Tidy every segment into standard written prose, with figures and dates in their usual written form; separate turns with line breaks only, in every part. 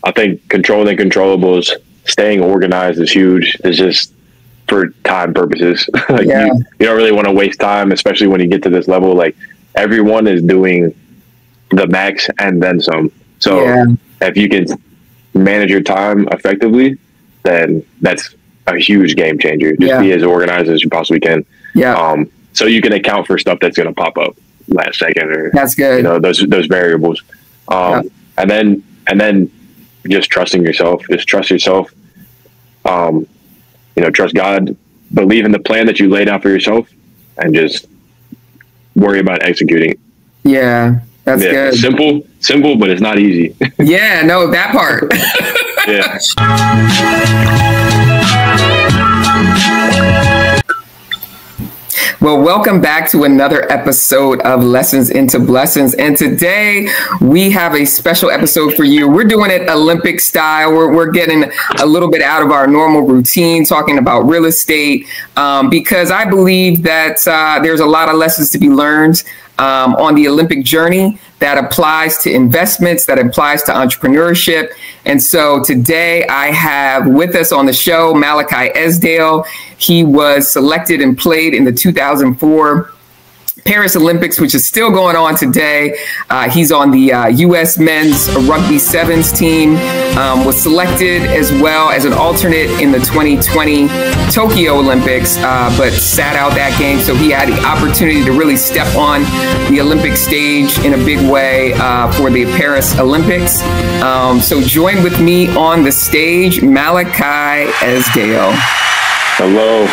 I think controlling controllables, staying organized is huge. It's just for time purposes. Like you don't really want to waste time, especially when you get to this level. Like everyone is doing the max and then some. So if you can manage your time effectively, then that's a huge game changer. Just be as organized as you possibly can. So you can account for stuff that's going to pop up last second, or
that's good.
You know, those variables. And then just trusting yourself. Just trust yourself. You know, trust God. Believe in the plan that you laid out for yourself, and just worry about executing.
Yeah, that's good.
Simple, but it's not easy.
Yeah, no, that part. Well, welcome back to another episode of Lessons into Blessings. And today we have a special episode for you. We're doing it Olympic style. We're getting a little bit out of our normal routine, talking about real estate, because I believe that there's a lot of lessons to be learned on the Olympic journey that applies to investments, that applies to entrepreneurship. And so today I have with us on the show, Malacchi Esdale. He was selected and played in the 2004 Paris Olympics, which is still going on today. He's on the U.S. men's rugby sevens team, was selected as well as an alternate in the 2020 Tokyo Olympics, but sat out that game. So he had the opportunity to really step on the Olympic stage in a big way for the Paris Olympics. So join with me on the stage, Malacchi Esdale.
Hello.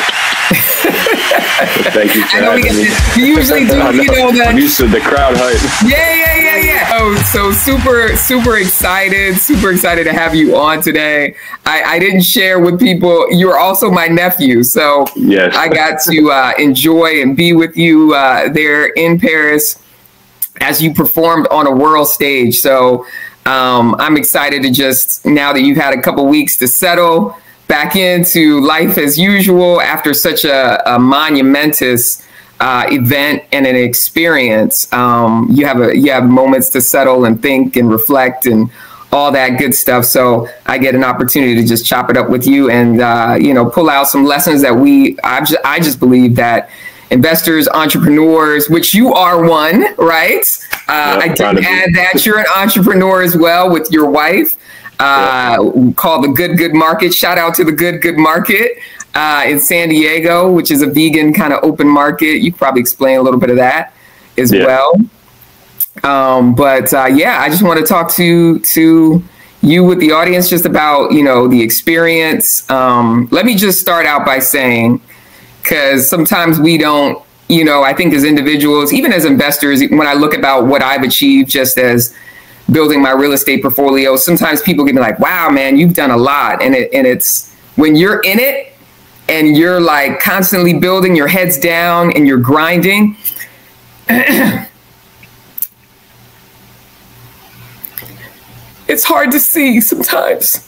Thank you for having me.
You usually do, you know, that.
I'm used to the crowd hype.
Yeah. Oh, so super excited to have you on today. I didn't share with people, you're also my nephew. So yes. I got to enjoy and be with you there in Paris as you performed on a world stage. So I'm excited to just, now that you've had a couple weeks to settle back into life as usual after such a monumentous event and an experience. You have moments to settle and think and reflect and all that good stuff. So I get an opportunity to just chop it up with you and pull out some lessons that I just believe that investors, entrepreneurs, which you are one, right? I did add that you're an entrepreneur as well with your wife. Called the Good Market. Shout out to the Good Market in San Diego, which is a vegan kind of open market. You could probably explain a little bit of that as well. I just want to talk to you with the audience just about, the experience. Let me just start out by saying, because sometimes we don't, I think as individuals, even as investors, when I look about what I've achieved just as building my real estate portfolio, sometimes people can be like, wow, man, you've done a lot. And it's when you're in it and you're like constantly building, your head's down and you're grinding. It's hard to see sometimes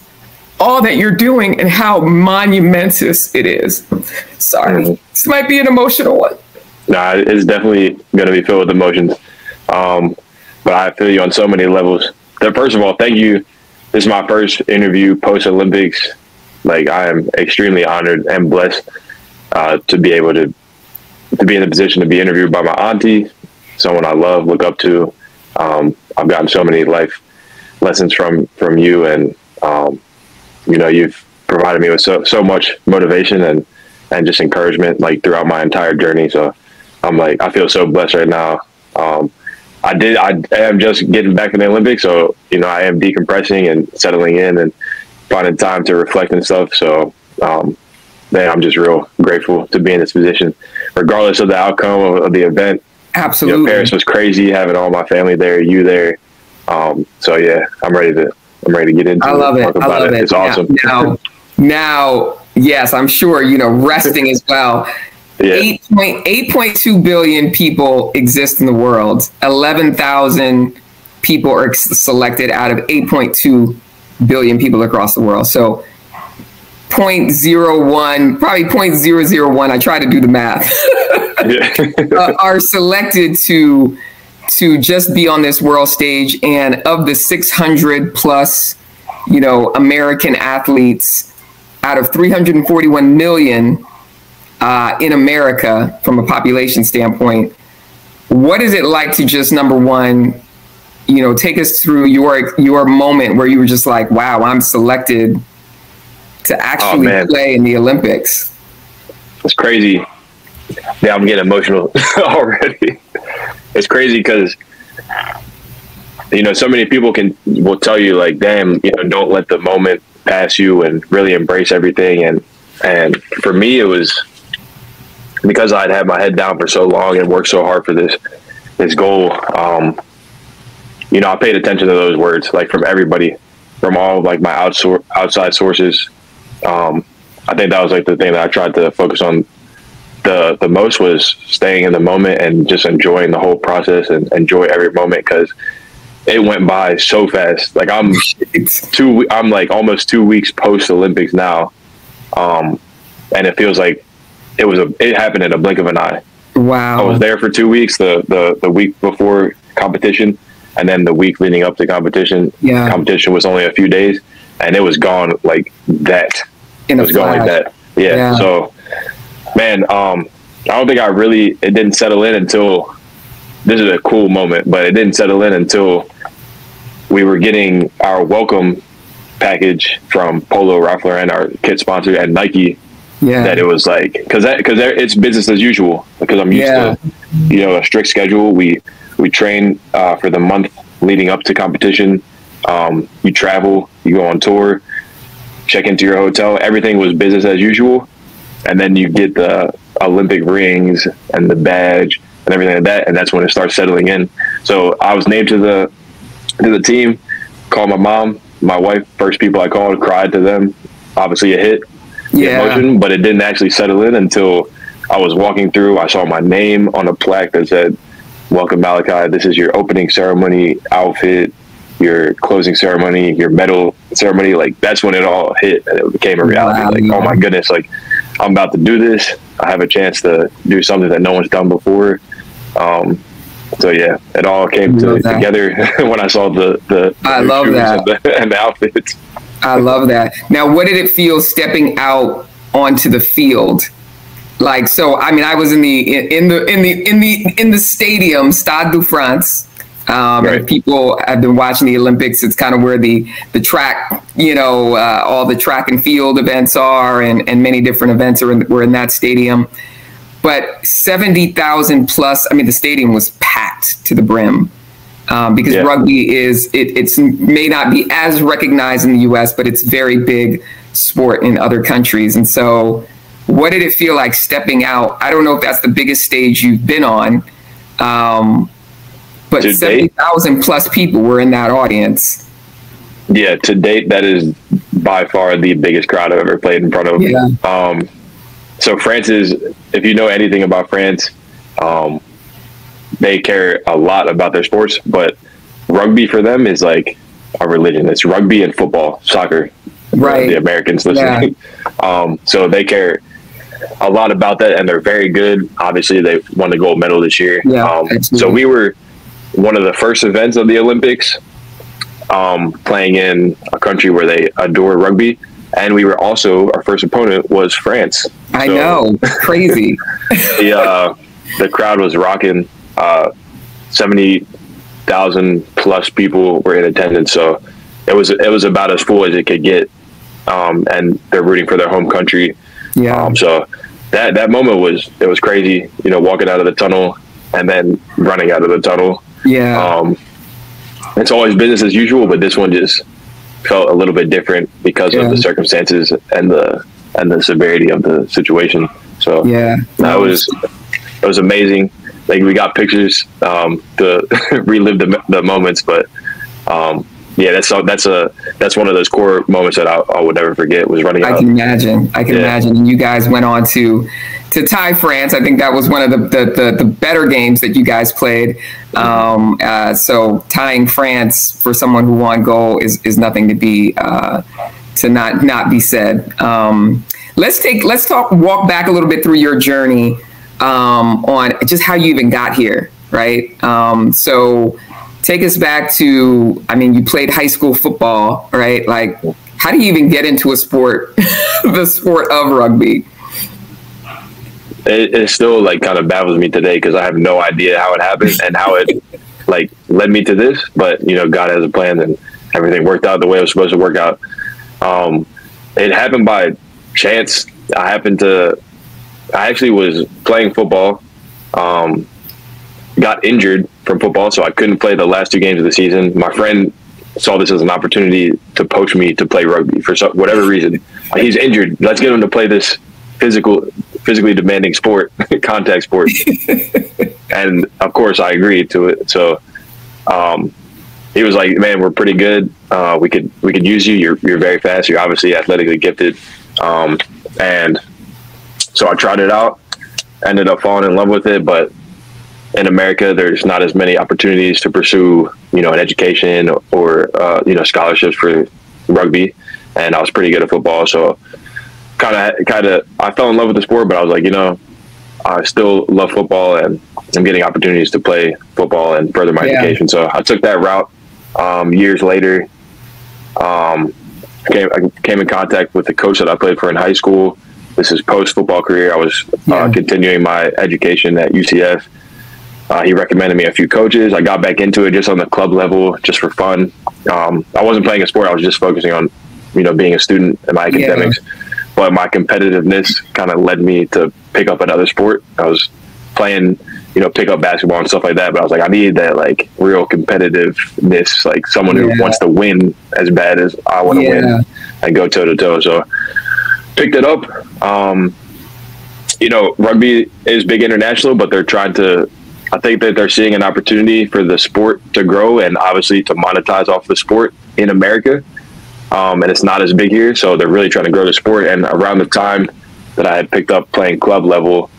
all that you're doing and how monumentous it is. Sorry, this might be an emotional one.
Nah, it's definitely going to be filled with emotions. But I feel you on so many levels. First of all, thank you. This is my first interview post-Olympics. Like, I am extremely honored and blessed to be able to be in the position to be interviewed by my auntie, someone I love, look up to. I've gotten so many life lessons from you, and you've provided me with so much motivation and just encouragement like throughout my entire journey. So I feel so blessed right now. I am just getting back in the Olympics, so I am decompressing and settling in and finding time to reflect and stuff. So I'm just real grateful to be in this position, regardless of the outcome of the event.
Absolutely,
Paris was crazy, having all my family there, you there. So yeah, I'm ready to get into it.
I love it.
It's awesome.
Now, yes, I'm sure resting as well. Yeah. 8.2 billion people exist in the world. 11,000 people are selected out of 8.2 billion people across the world. So 0.01, probably 0.001, I try to do the math, are selected to just be on this world stage. And of the 600 plus American athletes out of 341 million in America from a population standpoint. What is it like to just, number one, take us through your moment where you were just like, wow, I'm selected to actually play in the Olympics?
It's crazy. Yeah, I'm getting emotional already. It's crazy because, so many people will tell you like, damn, don't let the moment pass you and really embrace everything. And for me, it was because I'd had my head down for so long and worked so hard for this goal. I paid attention to those words, like from everybody, from all of like my outside sources. I think that was like the thing that I tried to focus on the most, was staying in the moment and just enjoying the whole process and enjoy every moment, because it went by so fast. Like I'm like almost 2 weeks post Olympics now. And it feels like it happened in a blink of an eye.
Wow.
I was there for 2 weeks, the week before competition, and then the week leading up to competition.
Yeah.
Competition was only a few days, and it was gone like that. It was gone like that. Yeah. So, man, I don't think it didn't settle in until, this is a cool moment, but it didn't settle in until we were getting our welcome package from Polo, Ralph Lauren, our kit sponsor, and Nike. Yeah. That it was like, because it's business as usual, because I'm used to, a strict schedule. We train for the month leading up to competition. You travel, you go on tour, check into your hotel. Everything was business as usual. And then you get the Olympic rings and the badge and everything like that. And that's when it starts settling in. So I was named to the team, called my mom, my wife, first people I called, cried to them. Obviously a hit. Emotion, but it didn't actually settle in until I was walking through. I saw my name on a plaque that said, "Welcome, Malacchi. This is your opening ceremony outfit, your closing ceremony, your medal ceremony." Like, that's when it all hit, and it became a reality. Oh my goodness, like, I'm about to do this. I have a chance to do something that no one's done before. So yeah, it all came together when I saw the
I love that
and the outfits.
I love that. Now, what did it feel stepping out onto the field? Like, so, I mean, I was in the stadium, Stade de France. Right. People have been watching the Olympics. It's kind of where the track, all the track and field events are, and many different events were in that stadium. But 70,000 plus, I mean, the stadium was packed to the brim. Because rugby it's may not be as recognized in the US, but it's very big sport in other countries. And so what did it feel like stepping out? I don't know if that's the biggest stage you've been on, but 70,000 plus people were in that audience.
Yeah, to date, that is by far the biggest crowd I've ever played in front of. Yeah. So France is, if you know anything about France, they care a lot about their sports, but rugby for them is like a religion. It's rugby and football, soccer, right? The Americans listening. Yeah. So they care a lot about that, and they're very good. Obviously, they won the gold medal this year. Yeah, so we were one of the first events of the Olympics, playing in a country where they adore rugby. And we were also, our first opponent was France.
I know, crazy.
The crowd was rocking. 70,000 plus people were in attendance, so it was about as full as it could get. And they're rooting for their home country. Yeah. So that moment was crazy. Walking out of the tunnel and then running out of the tunnel. Yeah. It's always business as usual, but this one just felt a little bit different because of the circumstances and the severity of the situation. So it was amazing. Like, we got pictures to relive the moments, but that's one of those core moments that I would never forget, was running out.
I can imagine. And you guys went on to tie France. I think that was one of the better games that you guys played. So tying France for someone who won gold is nothing to be to not be said. Let's walk back a little bit through your journey on just how you even got here, right? So take us back to, I mean, you played high school football, right? Like, how do you even get into a sport, the sport of rugby?
It still like kind of baffles me today because I have no idea how it happened and how it like led me to this. But, you know, God has a plan and everything worked out the way it was supposed to work out. It happened by chance. I actually was playing football, got injured from football, so I couldn't play the last 2 games of the season. My friend saw this as an opportunity to poach me to play rugby for whatever reason. He's injured. Let's get him to play this physically demanding sport, contact sport. And of course I agreed to it. So he was like, man, we're pretty good. We could use you. You're very fast. You're obviously athletically gifted. And so I tried it out, ended up falling in love with it. But in America, there's not as many opportunities to pursue, you know, an education or you know, scholarships for rugby. And I was pretty good at football. So kind of, I fell in love with the sport, but I was like, you know, I still love football and I'm getting opportunities to play football and further my education. So I took that route. Years later, I came in contact with the coach that I played for in high school. This is post-football career. I was continuing my education at UCF. He recommended me a few coaches. I got back into it just on the club level, just for fun. I wasn't playing a sport. I was just focusing on, you know, being a student in my academics. But my competitiveness kind of led me to pick up another sport. I was playing, you know, pick up basketball and stuff like that. But I was like, I need that like real competitiveness, like someone who wants to win as bad as I want to win and go toe to toe. So picked it up. You know, rugby is big international, but they're trying to, I think that they're seeing an opportunity for the sport to grow and obviously to monetize off the sport in America. And it's not as big here. So they're really trying to grow the sport. And around the time that I had picked up playing club level,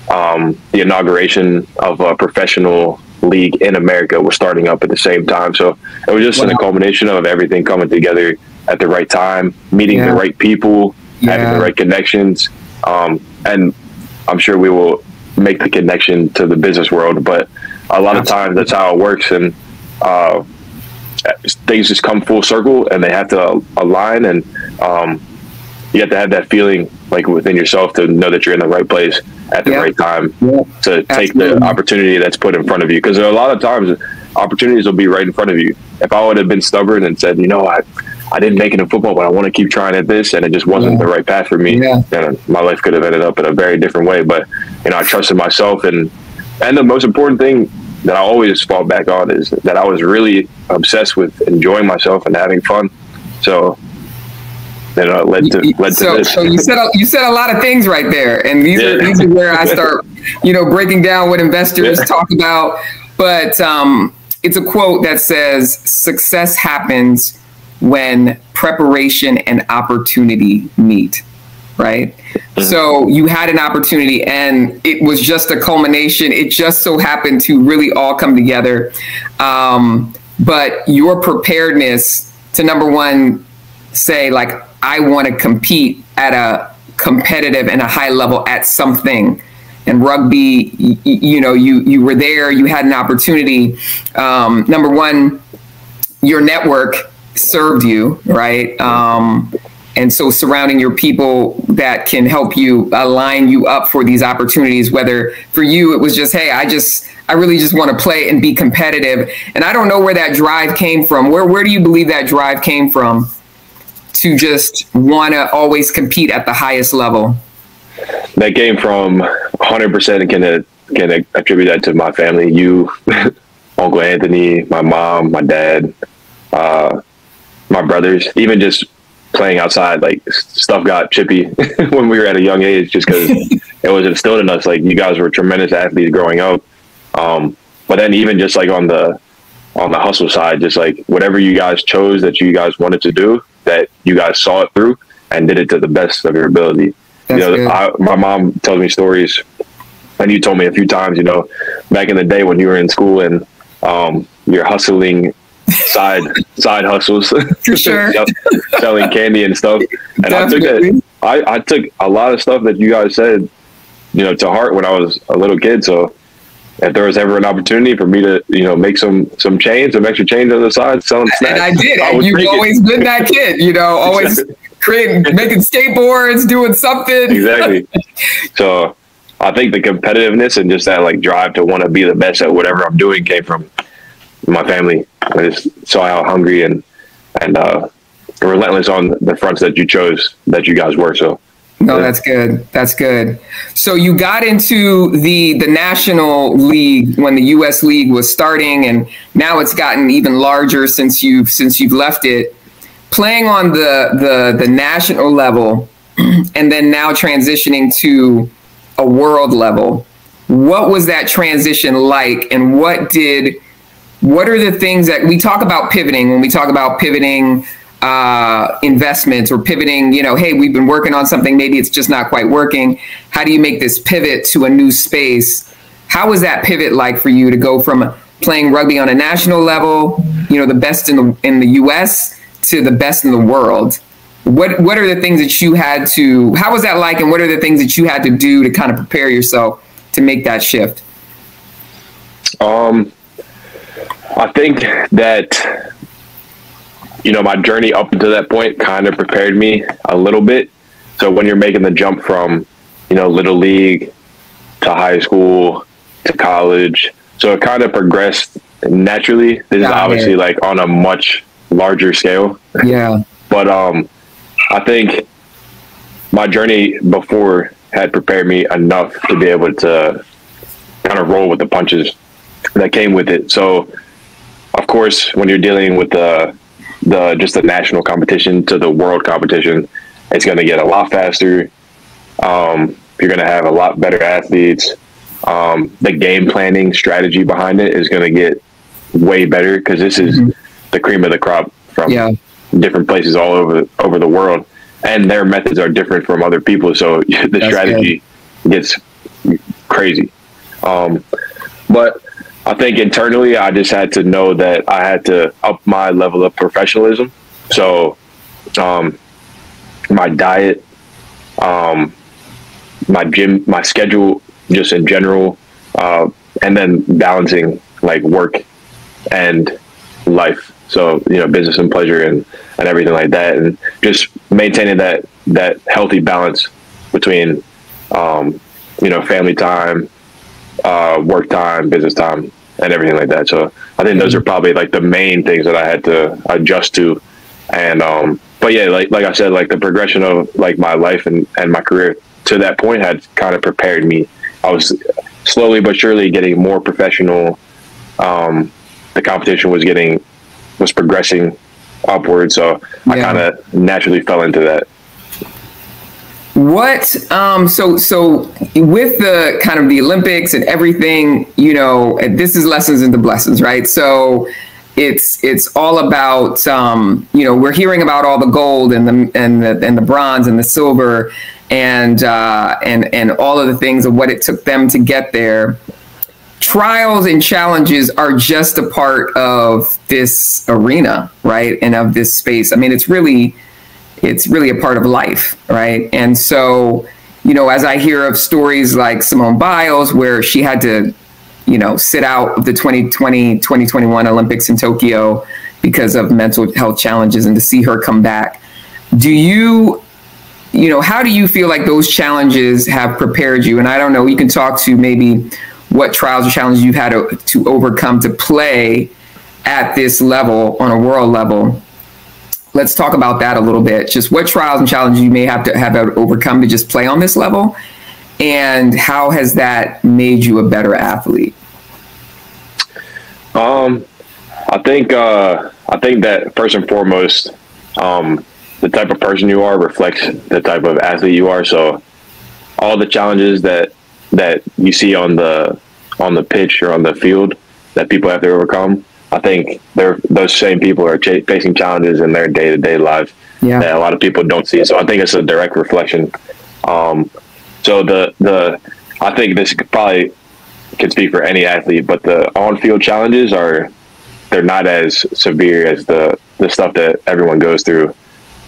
the inauguration of a professional league in America was starting up at the same time. So it was just a culmination of everything coming together at the right time, meeting the right people, having the right connections. And I'm sure we will make the connection to the business world, but a lot of times that's how it works. And things just come full circle and they have to align. And you have to have that feeling like within yourself to know that you're in the right place at the right time to take the opportunity that's put in front of you. Because there are a lot of times opportunities will be right in front of you. If I would have been stubborn and said, you know, I didn't make it in football, but I want to keep trying at this, and it just wasn't the right path for me, then my life could have ended up in a very different way. But, you know, I trusted myself. And the most important thing that I always fall back on is that I was really obsessed with enjoying myself and having fun. So, you know, led to this.
So you said a lot of things right there, and these are where I start, you know, breaking down what investors talk about. But it's a quote that says, "Success happens when preparation and opportunity meet." Right? Mm-hmm. So you had an opportunity and it was just a culmination. It just so happened to really all come together. But your preparedness to, number one, say like, I want to compete at a competitive and a high level at something. And rugby, you know, you were there, you had an opportunity. Number one, your network served you, right? And so surrounding your people that can help you align you up for these opportunities, whether for you, it was just, hey, I really just want to play and be competitive. And I don't know where that drive came from. Where do you believe that drive came from to just want to always compete at the highest level?
That came from 100% can attribute that to my family. You, Uncle Anthony, my mom, my dad, my brothers, even just playing outside, like stuff got chippy when we were at a young age, just because it was instilled in us. Like, you guys were tremendous athletes growing up. But then even just like on the hustle side, just like whatever you guys chose that you guys wanted to do, that you guys saw it through and did it to the best of your ability. That's, you know, my mom tells me stories, and you told me a few times, you know, back in the day when you were in school and you're hustling side hustles,
for sure,
selling candy and stuff. And
Definitely.
I took a lot of stuff that you guys said, you know, to heart when I was a little kid. So if there was ever an opportunity for me to, make some change, some extra change on the side, selling snacks.
And I did. And you've always been that kid, always making skateboards, doing something.
Exactly. So I think the competitiveness and just that like drive to want to be the best at whatever I'm doing came from my family. I just saw how hungry and relentless on the fronts that you chose, that you guys were. So.
No, that's good. That's good. So you got into the National League when the U.S. League was starting, and now it's gotten even larger since you've left it. Playing on the national level, and then now transitioning to a world level. What was that transition like, and what are the things that we talk about pivoting when we talk about pivoting? Investments or pivoting, hey, we've been working on something, maybe it's just not quite working. How do you make this pivot to a new space? How was that pivot like for you to go from playing rugby on a national level, the best in the US to the best in the world? What are the things that you had to, how was that like? And what are the things that you had to do to kind of prepare yourself to make that shift?
I think that, my journey up until that point kind of prepared me a little bit. So when you're making the jump from, little league to high school to college, so it kind of progressed naturally. This is obviously like on a much larger scale.
Yeah.
But I think my journey before had prepared me enough to be able to kind of roll with the punches that came with it. So of course, when you're dealing with just the national competition to the world competition, it's going to get a lot faster. You're going to have a lot better athletes. The game planning strategy behind it is going to get way better because this is the cream of the crop from different places all over the world, and their methods are different from other people. So the strategy gets crazy. But I think internally, I just had to know that I had to up my level of professionalism. So, my diet, my gym, my schedule, just in general, and then balancing like work and life. So, business and pleasure and everything like that, and just maintaining that healthy balance between, family time, work time, business time, and everything like that. So I think those are probably like the main things that I had to adjust to. And but yeah, like I said, like the progression of like my life and my career to that point had kind of prepared me. I was slowly but surely getting more professional. The competition was progressing upward, so I kind of naturally fell into that.
What so with the kind of the Olympics and everything, this is lessons into blessings, right? So it's all about we're hearing about all the gold and the bronze and the silver and all of the things of what it took them to get there. Trials and challenges are just a part of this arena, right? And of this space. I mean, it's really a part of life, right? And so, as I hear of stories like Simone Biles, where she had to, sit out of the 2021 Olympics in Tokyo because of mental health challenges, and to see her come back, how do you feel like those challenges have prepared you? And I don't know, you can talk to maybe what trials or challenges you've had to overcome to play at this level on a world level. Let's talk about that a little bit. Just what trials and challenges you may have to overcome to just play on this level, and how has that made you a better athlete?
I think that first and foremost, the type of person you are reflects the type of athlete you are. So all the challenges that you see on the pitch or on the field that people have to overcome, I think those same people are facing challenges in their day-to-day lives that a lot of people don't see. So I think it's a direct reflection. So I think this probably can speak for any athlete, but the on-field challenges they're not as severe as the stuff that everyone goes through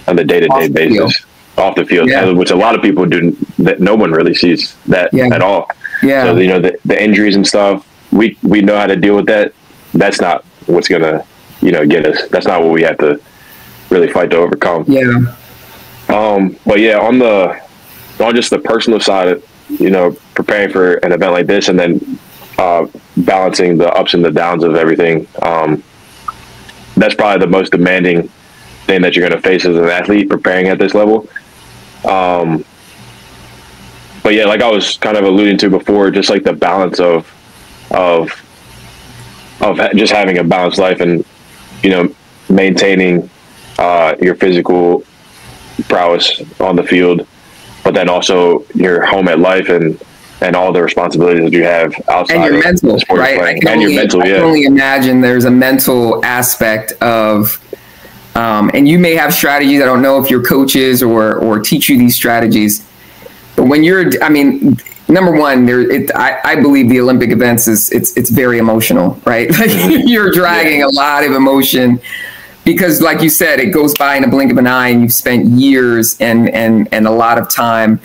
on the day-to-day basis off the field, which a lot of people do, that no one really sees that at all. Yeah. So, the injuries and stuff, we know how to deal with that. That's not what's gonna, get us. That's not what we have to really fight to overcome.
Yeah.
But yeah, on just the personal side, preparing for an event like this, and then balancing the ups and the downs of everything. That's probably the most demanding thing that you're going to face as an athlete preparing at this level. But yeah, like I was kind of alluding to before, just like the balance of just having a balanced life and, maintaining your physical prowess on the field, but then also your home at life and all the responsibilities that you have outside
and your
of
mental,
sports
right?
playing.
I can only imagine there's a mental aspect of, and you may have strategies. I don't know if your coaches or teach you these strategies, but when number one, I believe the Olympic events it's very emotional, right? Like you're dragging a lot of emotion because, like you said, it goes by in a blink of an eye, and you've spent years and a lot of time.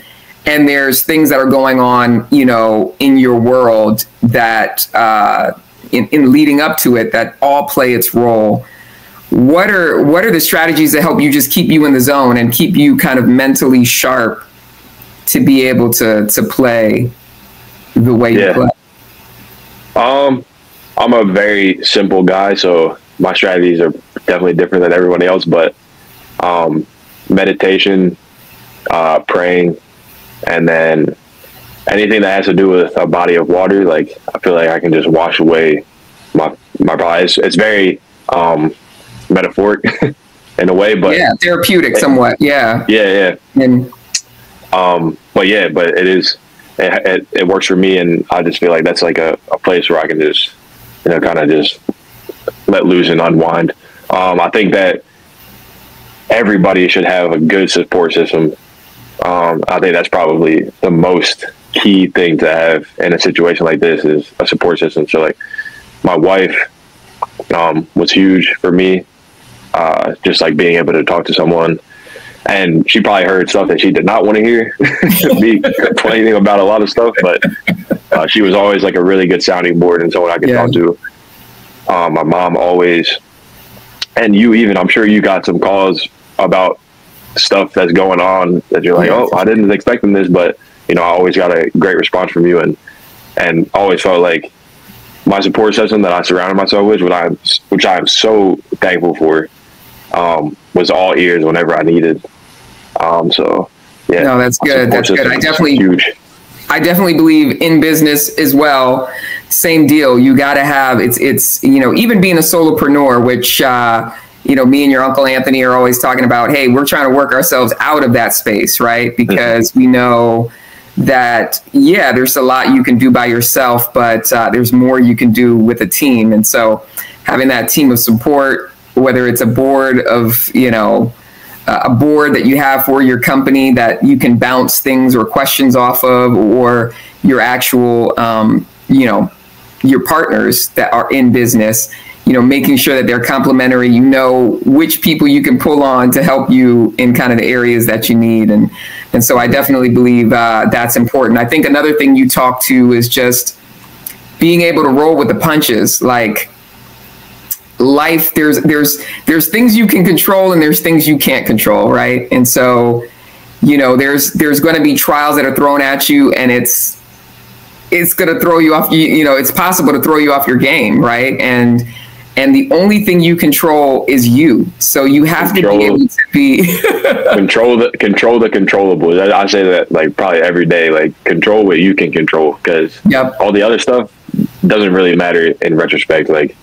And there's things that are going on, in your world that in leading up to it that all play its role. What are the strategies that help you just keep you in the zone and keep you kind of mentally sharp to be able to play the way you play?
I'm a very simple guy, so my strategies are definitely different than everyone else, but meditation, praying, and then anything that has to do with a body of water, like I feel like I can just wash away my body. It's very metaphoric in a way, but
therapeutic somewhat. Yeah.
And but it works for me, and I just feel like that's like a place where I can just kind of just let loose and unwind. I think that everybody should have a good support system. I think that's probably the most key thing to have in a situation like this is a support system. So like my wife was huge for me, just like being able to talk to someone. And she probably heard stuff that she did not want to hear me complaining about a lot of stuff, but she was always like a really good sounding board and someone I could talk to. My mom always, and you even, I'm sure you got some calls about stuff that's going on that you're like, I didn't expect this, but I always got a great response from you, and always felt like my support system that I surrounded myself with, which I am so thankful for, was all ears whenever I needed. So yeah,
no, that's good. That's good. I definitely believe in business as well. Same deal. You got to have it's even being a solopreneur, which me and your Uncle Anthony are always talking about, hey, we're trying to work ourselves out of that space, right? Because we know that, there's a lot you can do by yourself, but there's more you can do with a team. And so having that team of support, whether it's a board of, a board that you have for your company that you can bounce things or questions off of, or your actual, your partners that are in business, making sure that they're complementary, which people you can pull on to help you in kind of the areas that you need. And so I definitely believe that's important. I think another thing you talk to is just being able to roll with the punches. Like life, there's things you can control and there's things you can't control, right? And so, there's going to be trials that are thrown at you, and it's going to throw you off. It's possible to throw you off your game, right? And the only thing you control is you. So you have to be able to be
control the controllables. I say that like probably every day. Like control what you can control, because all the other stuff doesn't really matter in retrospect. Like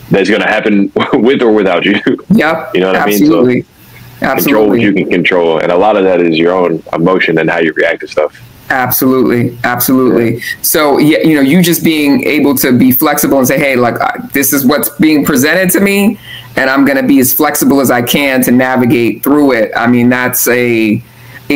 that's going to happen with or without you.
Yep.
You know what
Absolutely.
I mean? So control what you can control, and a lot of that is your own emotion and how you react to stuff.
Absolutely. So, you just being able to be flexible and say, hey, like, this is what's being presented to me, and I'm going to be as flexible as I can to navigate through it. I mean, that's a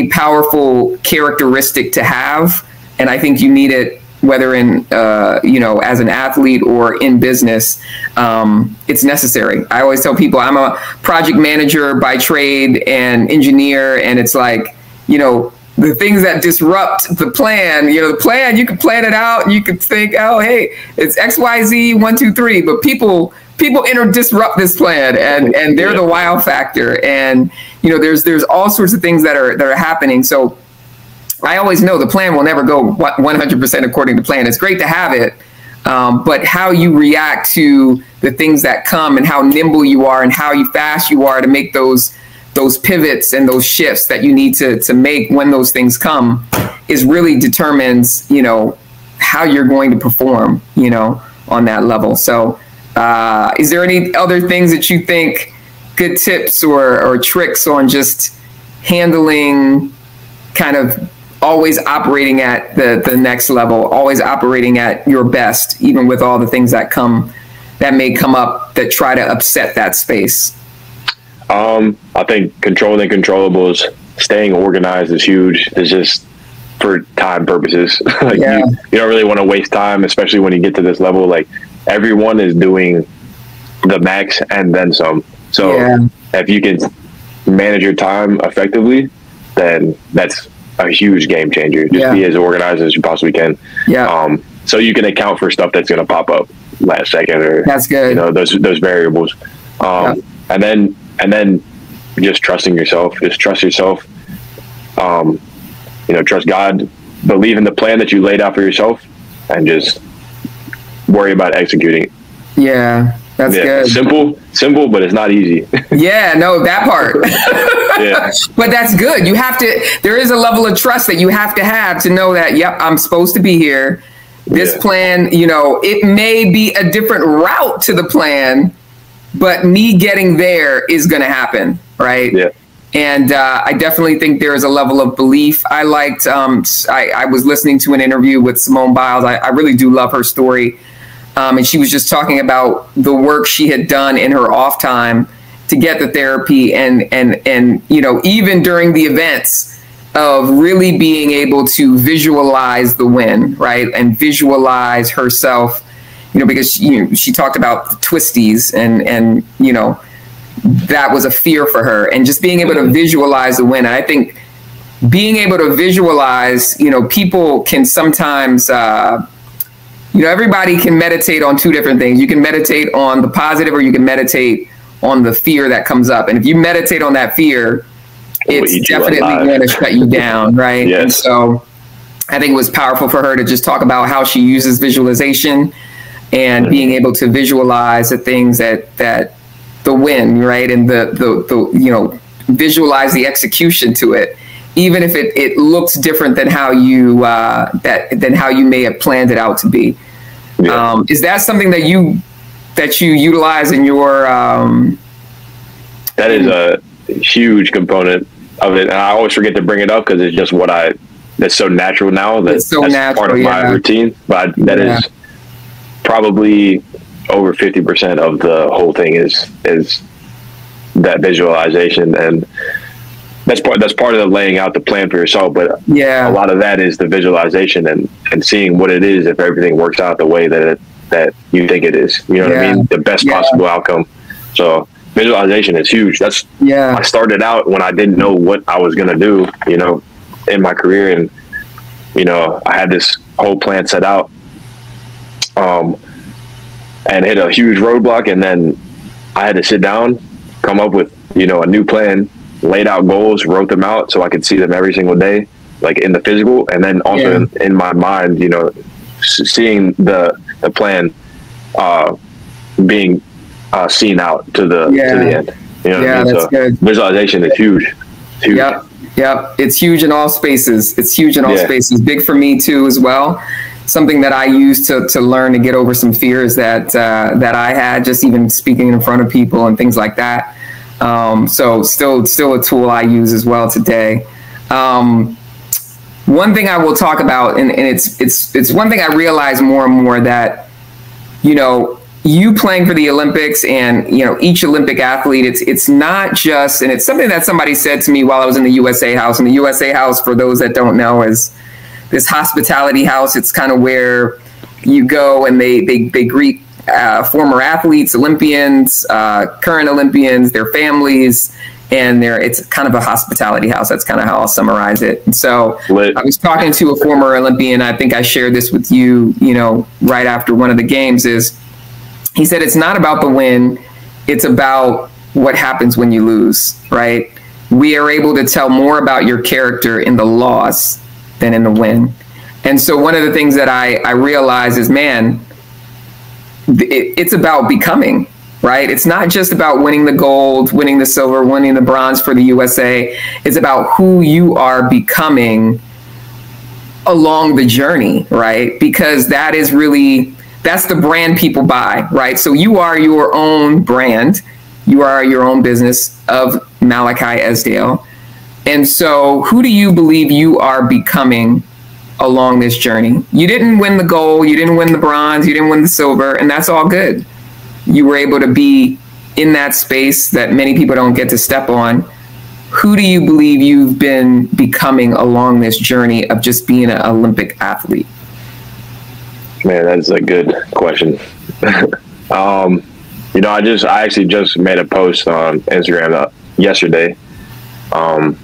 powerful characteristic to have. And I think you need it, whether in, as an athlete or in business. It's necessary. I always tell people I'm a project manager by trade and engineer. And it's like, the things that disrupt the plan, the plan, you can plan it out. You could think, oh, hey, it's XYZ 1, 2, 3, but people disrupt this plan, and they're the wow factor. And, there's all sorts of things that are happening. So I always know the plan will never go 100% according to plan. It's great to have it. But how you react to the things that come, and how nimble you are, and how fast you are to make those pivots and those shifts that you need to make when those things come, is really determines, how you're going to perform, on that level. So is there any other things that you think, good tips or tricks on just handling, kind of always operating at the next level, always operating at your best, even with all the things that may come up that try to upset that space?
I think controlling controllables, staying organized is huge. It's just for time purposes. Like you don't really want to waste time, especially when you get to this level. Like everyone is doing the max and then some. So if you can manage your time effectively, then that's a huge game changer. Just be as organized as you possibly can. So you can account for stuff that's going to pop up last second, or
that's good.
Those variables. And then just trusting yourself. Just trust yourself. Trust God. Believe in the plan that you laid out for yourself, and just worry about executing.
Yeah, that's good.
Simple, but it's not easy.
Yeah, no, that part. But that's good. You have to. There is a level of trust that you have to know that. Yep, I'm supposed to be here. This plan, it may be a different route to the plan, but me getting there is going to happen, right? Yeah. And I definitely think there is a level of belief. I liked, I was listening to an interview with Simone Biles. I really do love her story. And she was just talking about the work she had done in her off time to get the therapy, and even during the events, of really being able to visualize the win, right? And visualize herself, because she talked about the twisties, and that was a fear for her, and just being able to visualize the win. And I think being able to visualize, people can sometimes, everybody can meditate on two different things. You can meditate on the positive, or you can meditate on the fear that comes up. And if you meditate on that fear, it's definitely going to shut you down, right? Yes. And so I think it was powerful for her to just talk about how she uses visualization, and being able to visualize the things that the win, right? And the visualize the execution to it, even if it looks different than how you may have planned it out to be. Yeah. Is that something that you utilize in your?
That is a huge component of it, and I always forget to bring it up because it's just that's so natural now. That's part of my routine. But that is probably over 50% of the whole thing is that visualization, and that's part of the laying out the plan for yourself. But a lot of that is the visualization and seeing what it is if everything works out the way that you think it is. You know what I mean? The best possible outcome. So visualization is huge. I started out when I didn't know what I was gonna do, in my career, and I had this whole plan set out, and hit a huge roadblock, and then I had to sit down, come up with a new plan, laid out goals, wrote them out so I could see them every single day, like in the physical, and then also in my mind, seeing the plan being seen out to the end. So good. Visualization is huge. It's huge.
Yep. It's huge in all spaces. Spaces. Big for me too, as well. Something that I use to learn to get over some fears that I had, just even speaking in front of people and things like that. So still a tool I use as well today. One thing I will talk about, and it's one thing I realize more and more, that you playing for the Olympics, and each Olympic athlete, it's not just, and it's something that somebody said to me while I was in the USA House. And the USA House, for those that don't know, is this hospitality house. It's kind of where you go and they greet former athletes, Olympians, current Olympians, their families, and it's kind of a hospitality house. That's kind of how I'll summarize it. And so I was talking to a former Olympian. I think I shared this with you, right after one of the games. He said, it's not about the win. It's about what happens when you lose, right? We are able to tell more about your character in the loss than in the win. And so one of the things that I realize is, man, it's about becoming, right? It's not just about winning the gold, winning the silver, winning the bronze for the USA. It's about who you are becoming along the journey, right? Because that's the brand people buy, right? So you are your own brand. You are your own business of Malacchi Esdale. And so who do you believe you are becoming along this journey? You didn't win the gold, you didn't win the bronze, you didn't win the silver, and that's all good. You were able to be in that space that many people don't get to step on. Who do you believe you've been becoming along this journey of just being an Olympic athlete?
Man, that's a good question. I actually just made a post on Instagram yesterday. And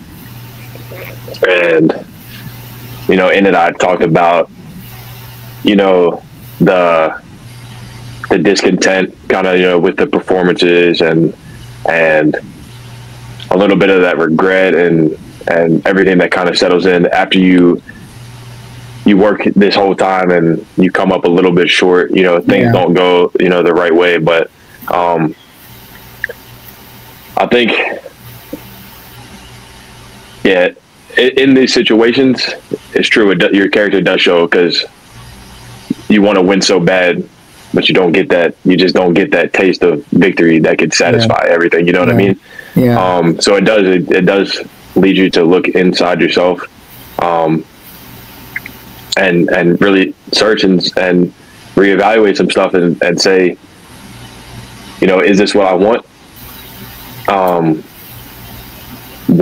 in it, I talked about, the discontent kind of, with the performances and a little bit of that regret and everything that kind of settles in after you work this whole time and you come up a little bit short, things don't go, the right way. But, I think, in these situations, it's true. Your character does show, because you want to win so bad, but you don't get that. You just don't get that taste of victory that could satisfy everything. You know what I mean? Yeah. So it does lead you to look inside yourself, and really search and reevaluate some stuff and say, is this what I want?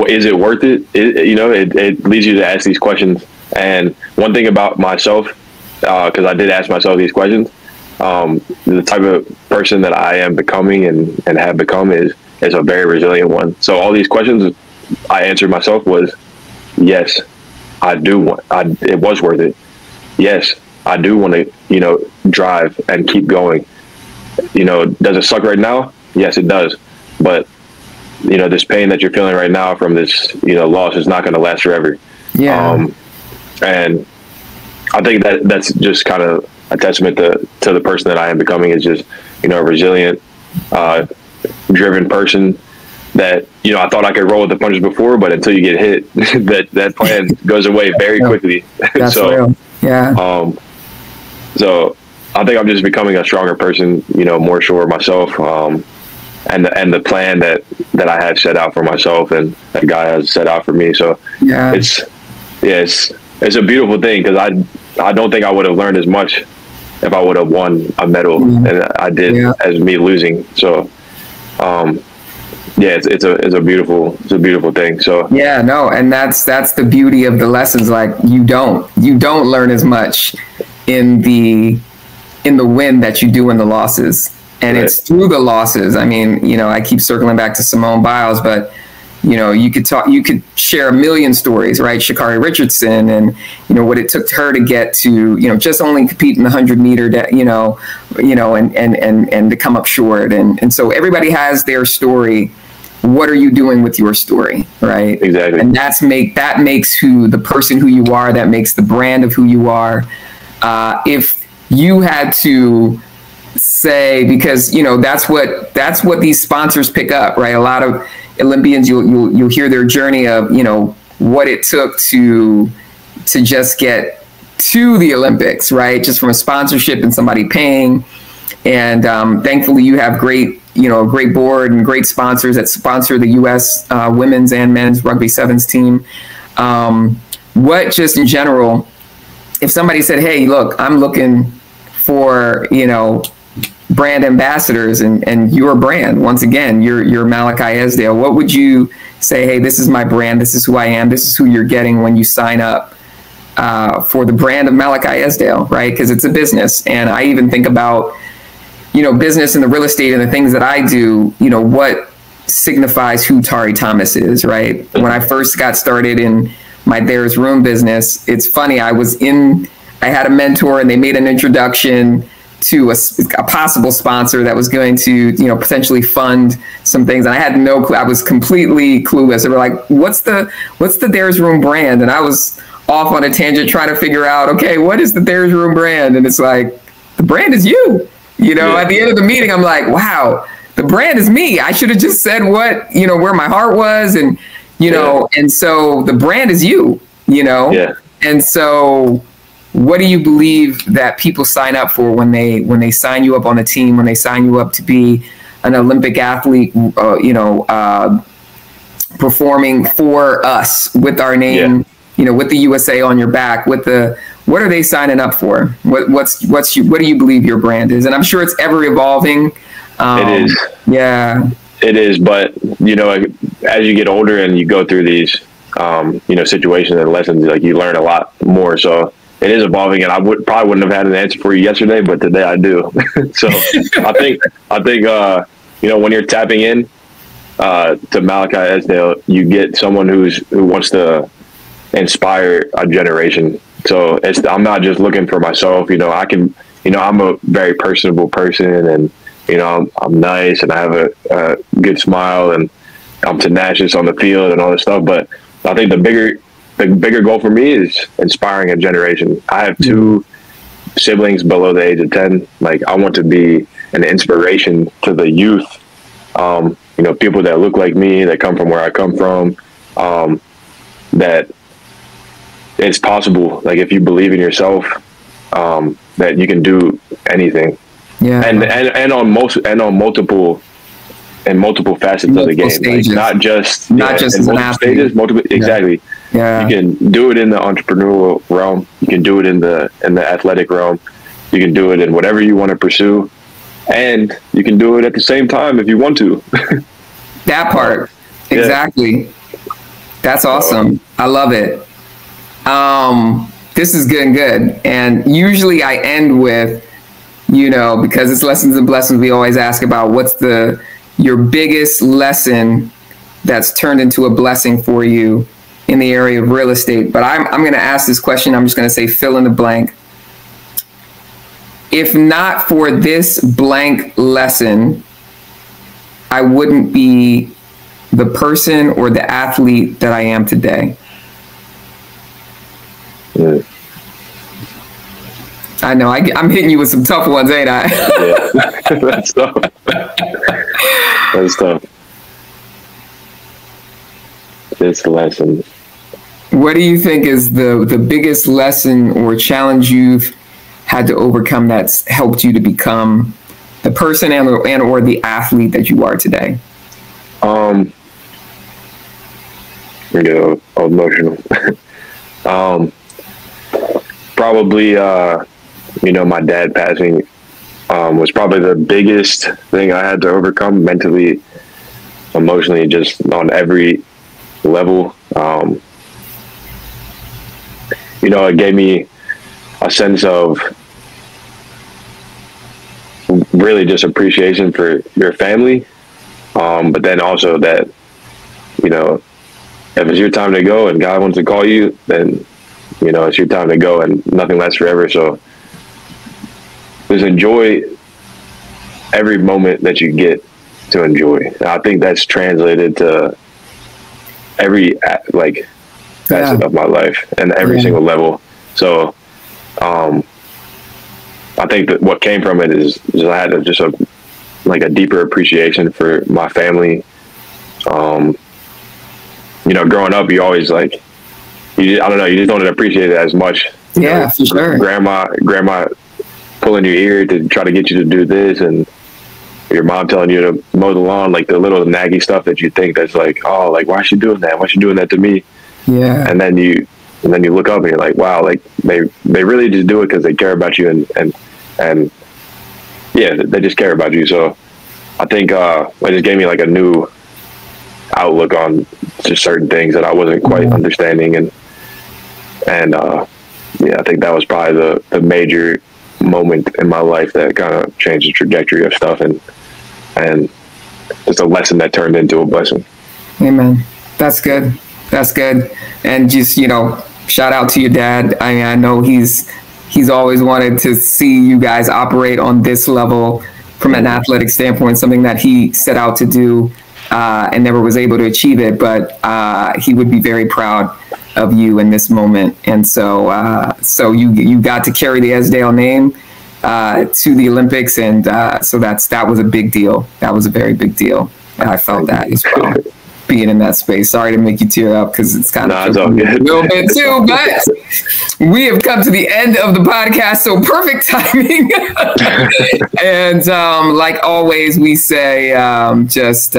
Is it worth it? It leads you to ask these questions. And one thing about myself, because I did ask myself these questions, the type of person that I am becoming and have become is a very resilient one. So all these questions I answered myself was, yes, I do want, it was worth it. Yes, I do want to, drive and keep going. Does it suck right now? Yes, it does. But, this pain that you're feeling right now from this, loss is not going to last forever. Yeah. And I think that's just kind of a testament to the person that I am becoming, is just, a resilient, driven person that, I thought I could roll with the punches before, but until you get hit, that plan goes away very quickly.
That's
so,
real. Yeah.
So I think I'm just becoming a stronger person, more sure of myself, and the plan that I have set out for myself and that God has set out for me. So it's a beautiful thing, because I don't think I would have learned as much if I would have won a medal, and I did as me losing. So, it's a beautiful thing. So
and that's the beauty of the lessons. Like you don't learn as much in the win that you do in the losses. And it's through the losses. I mean, I keep circling back to Simone Biles, but you could share a million stories, right? Sha'Carri Richardson, and what it took her to get to, just only compete in the 100-meter, and to come up short. And so everybody has their story. What are you doing with your story, right?
Exactly. And
that makes the person who you are. That makes the brand of who you are. If you had to say, because that's what these sponsors pick up, right? A lot of Olympians, you'll hear their journey of what it took to just get to the Olympics, right? Just from a sponsorship and somebody paying. And thankfully, you have great board and great sponsors that sponsor the U.S. women's and men's rugby sevens team. What just in general, if somebody said, "Hey, look, I'm looking for brand ambassadors and your brand, once again, you're Malacchi Esdale," what would you say? Hey, this is my brand. This is who I am. This is who you're getting when you sign up for the brand of Malacchi Esdale, right? Because it's a business. And I even think about, business and the real estate and the things that I do, signifies who Tari Thomas is, right? When I first got started in my There's Room business, it's funny, I had a mentor and they made an introduction to a possible sponsor that was going to, potentially fund some things. And I had no clue. I was completely clueless. They were like, what's the There's Room brand? And I was off on a tangent trying to figure out, okay, what is the There's Room brand? And it's like, the brand is you. At the end of the meeting, I'm like, wow, the brand is me. I should have just said where my heart was. And, and so the brand is you,
Yeah.
And so what do you believe that people sign up for when they sign you up on a team, when they sign you up to be an Olympic athlete, performing for us with our name, with the USA on your back, what are they signing up for? What do you believe your brand is? And I'm sure it's ever evolving.
It is.
Yeah,
it is. But, as you get older and you go through these, situations and lessons, like you learn a lot more. So it is evolving, and I probably wouldn't have had an answer for you yesterday, but today I do. So I think, when you're tapping in to Malacchi Esdale, you get someone who wants to inspire a generation. So I'm not just looking for myself. I'm a very personable person, and I'm nice, and I have a good smile, and I'm tenacious on the field and all this stuff. But I think the bigger goal for me is inspiring a generation. I have 2 siblings below the age of 10. Like, I want to be an inspiration to the youth. People that look like me, that come from where I come from, that it's possible. Like, if you believe in yourself, that you can do anything.
Yeah.
And on multiple facets of the game. Like, not just
as an athlete.
Exactly.
Yeah.
You can do it in the entrepreneurial realm. You can do it in the athletic realm. You can do it in whatever you want to pursue, and you can do it at the same time if you want to.
That part, exactly. That's awesome. I love it. This is good. And usually I end with, because it's lessons and blessings, we always ask about what's your biggest lesson that's turned into a blessing for you in the area of real estate. But I'm going to ask this question. I'm just going to say fill in the blank. If not for this blank lesson, I wouldn't be the person or the athlete that I am today.
Yeah.
I know I'm hitting you with some tough ones, ain't I?
Yeah, that's tough. That's tough. This lesson.
What do you think is the biggest lesson or challenge you've had to overcome that's helped you to become the person and or the athlete that you are today?
Emotional. Probably, my dad passing was probably the biggest thing I had to overcome mentally, emotionally, just on every level. It gave me a sense of really just appreciation for your family. But then also that, if it's your time to go and God wants to call you, then, it's your time to go and nothing lasts forever. So just enjoy every moment that you get to enjoy. And I think that's translated to every facet of my life and every single level. So I think that what came from it is I had a deeper appreciation for my family. Growing up, you always you just don't appreciate it as much.
Yeah, for sure.
Grandma pulling your ear to try to get you to do this, and your mom telling you to mow the lawn, like the little naggy stuff that you think that's why is she doing that? Why is she doing that to me?
Yeah.
And then you look up and you're like, wow, they really just do it because they care about you and they just care about you. So I think it just gave me a new outlook on just certain things that I wasn't quite understanding, and I think that was probably the major moment in my life that kind of changed the trajectory of stuff, and just a lesson that turned into a blessing.
Amen. That's good. That's good. And just, shout out to your dad. I mean, I know he's always wanted to see you guys operate on this level from an athletic standpoint, something that he set out to do and never was able to achieve it. But he would be very proud of you in this moment. And so you got to carry the Esdale name to the Olympics. And so that was a big deal. That was a very big deal. And I felt that as well. Being in that space. Sorry to make you tear up because it's kind of a little bit too, but we have come to the end of the podcast. So perfect timing. And like always, we say just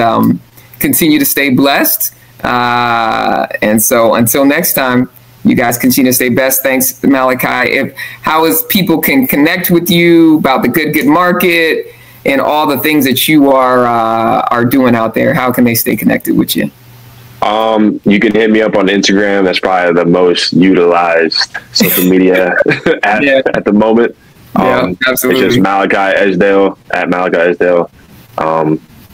continue to stay blessed. And so until next time, you guys continue to stay best. Thanks, Malacchi. How is people can connect with you about the Good Market and all the things that you are doing out there? How can they stay connected with you?
You can hit me up on Instagram. That's probably the most utilized social media at the moment. Absolutely. It's just Malacchi Esdale, at Malacchi Esdale.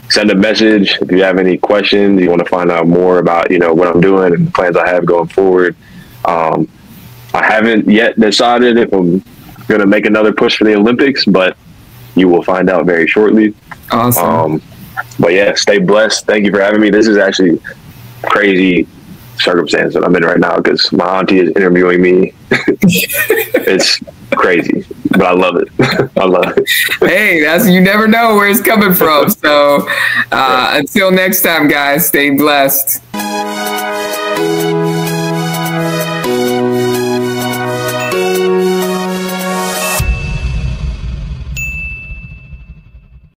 Send a message if you have any questions. You want to find out more about, what I'm doing and the plans I have going forward. I haven't yet decided if I'm going to make another push for the Olympics, but you will find out very shortly.
Awesome.
But yeah, stay blessed. Thank you for having me. This is actually crazy circumstance that I'm in right now because my auntie is interviewing me. It's crazy, but I love it. I love it.
Hey, you never know where it's coming from. So until next time, guys, stay blessed.